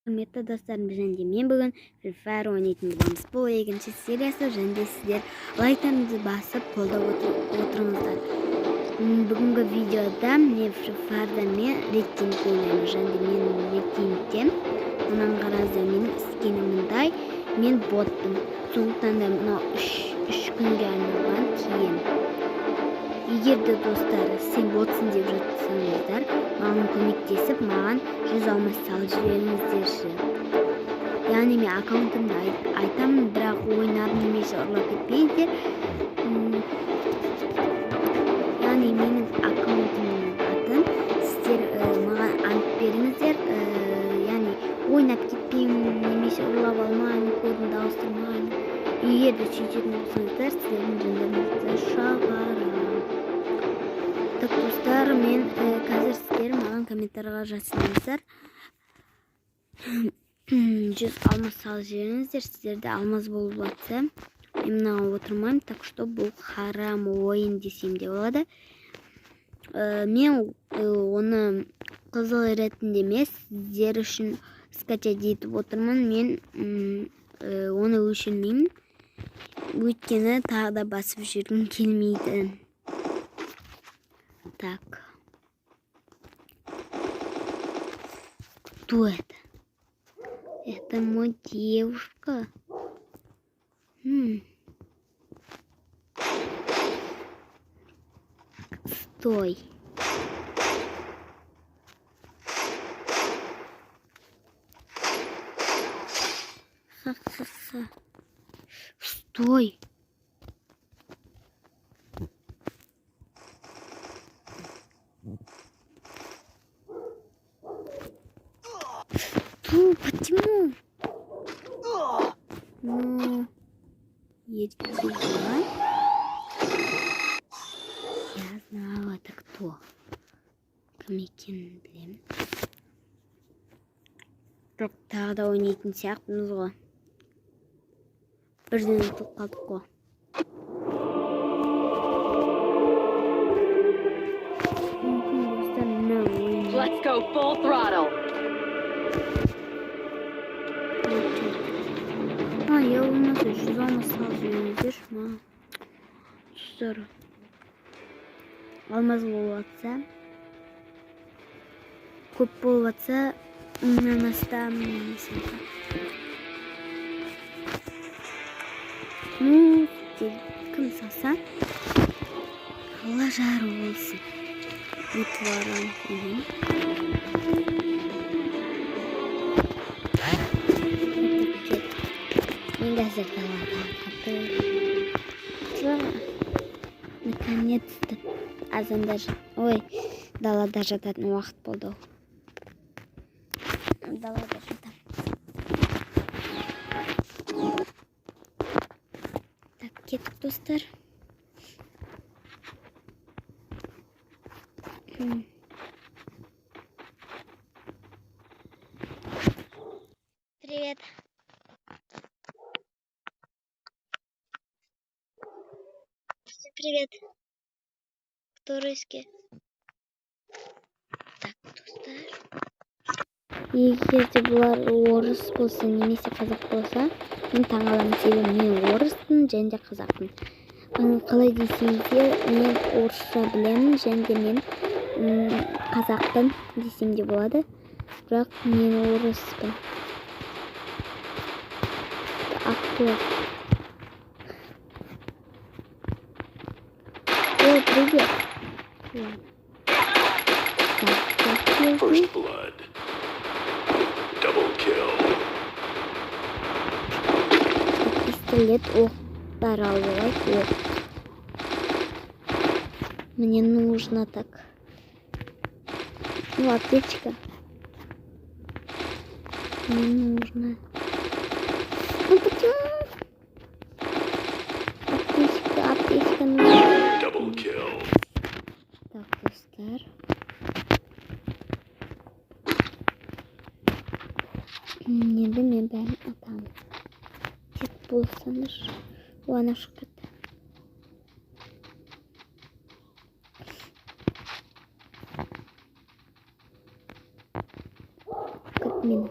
Құрметті достарым, және мен бүгін Free Fire ойнайтын боламыз. Бұл екінші сериясы, және сіздер лайктарыңызды басып қолдап отырыңыздар. Бүгінгі видеода мен Free Fire'да мен рейтинг ойнаймын, және мен рейтингтен мұнан қараңыздар, менің скенім мұндай, мен ботпын. Сондықтан да мынау 3 күнге арналған киім. Егер де достар, сен ботсың деп жатсаңыздар, маған көмектесіп, маған 100 алмас салып жіберіңіздерші. Яғни мен аккаунтымды айтамын, бірақ ойнап немесе ұрлап кетпеңіздер. Яғни менің аккаунтымның атын сіздер маған ант беріңіздер. Яғни ойнап кетпеймін немесе ұрлап алмаймын, кодын ауыстырмаймын. Егер де сөйтетін болсаңыздар, сіздердің жөніңізді шығарам. Так, достар, мен қазір сіздер маған комментарға жазсаңыздар 100 алмас салып жіберіңіздер. Сіздерде алмаз болып жатса, мен мынаған отырмаймын, так что бұл харам ойын десем де болады. Мен оны қызыл ретінде емес, сіздер үшін скачать етіп отырмын. Мен оны өшірмеймін, өйткені тағы да басып жүргім келмейді. Так. Кто это? Это моя девушка. Стой. Ха-ха-ха. Стой. Почему? Ну, есть дела. Я знала, это кто? Кім білем. Жоқ, тағы да ойнайтын сияқтымыз ғой. Бірден ұтылып қалдық қой. Let's go full throttle. Я olmasa 100 алмас салып жіберіңіздер. Достар, алмаз болып жатса, көп болып жатса, мыңнан астам немесе. Кім салса, Алла жары болсын. Утварам. Мен қазір далада наконец-то азанда далада жататын уақыт болды. Далада жатам. Так, кеттік достар. Привет. Всем привет. Кто русский? Так, достар. Егер де бұлар орыс болса, немесе қазақ болса, мен таң аламын, себебі мен орыспын, және де қазақпын. Қалай десеңіздер, мен орысша білемін, және де мен қазақпын десем де болады. Бірақ мен орыспын. Актер. О, привет. First blood. Double kill. Пистолет оқтар алуға оқ. Мне нужно так. Ну, аптечка. Мне нужно. Ну, почему? Аптечка нужна. Double kill. Так, достар. Енді мен бәрін атамын. Тек болсаңыз, оған ашық кетті. Как мен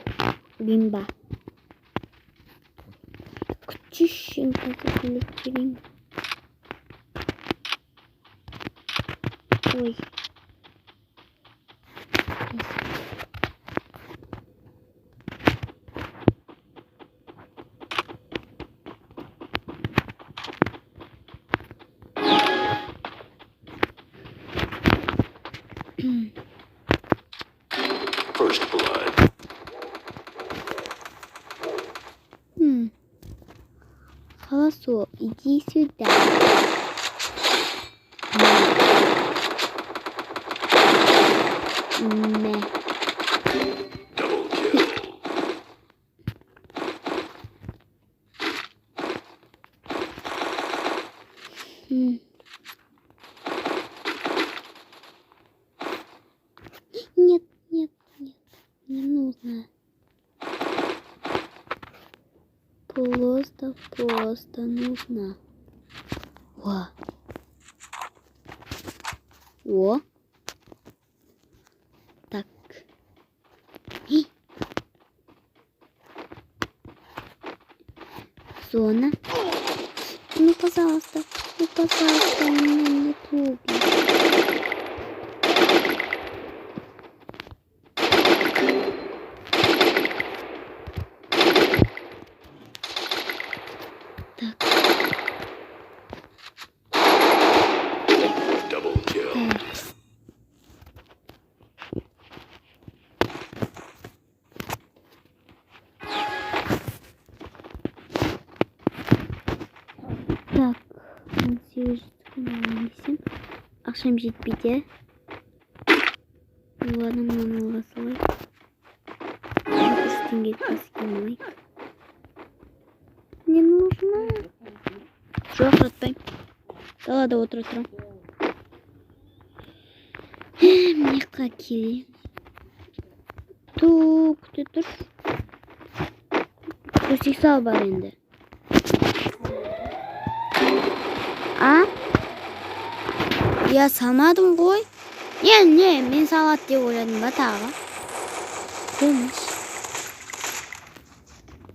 Бимба. Күчішін қазір күліп берейін. Ой. First blood. Холосо, иди сюда. Мэ. Double kill. Нет, нет, нет, не нужно. Просто нужно. О. Так. Зона. Ну, пожалуйста, меня не трогай. Double kill. Так, 18 күннен ақшам жетпейді. Ладно, мынаны алға салайық. 3 теңге каскем алайық. Не нужно. Жоқ, жатпаймын. Далада отыра тұрам. Міне келейін. Күте тұр. Төсек сал бар енді. А? Я салмадым ғой. Не, мен салат деп ойладым ба тағы? Қоймаш.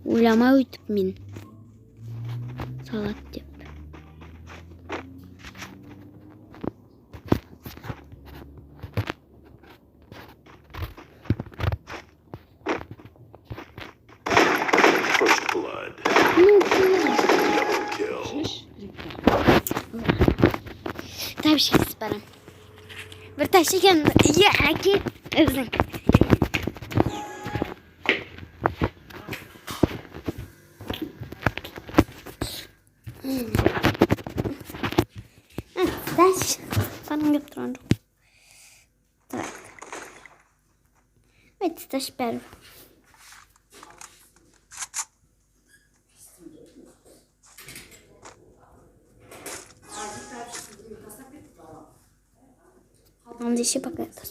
Ойламай өйтіп мен. Салат деп. First blood. Ну, Double kill. тәбішке барам. Бір тәші екен. Әке. Өзің. Тәші. Барам кеп тұрған жоқ. Так. Өйті тәші бәрі. Вам здесь пока это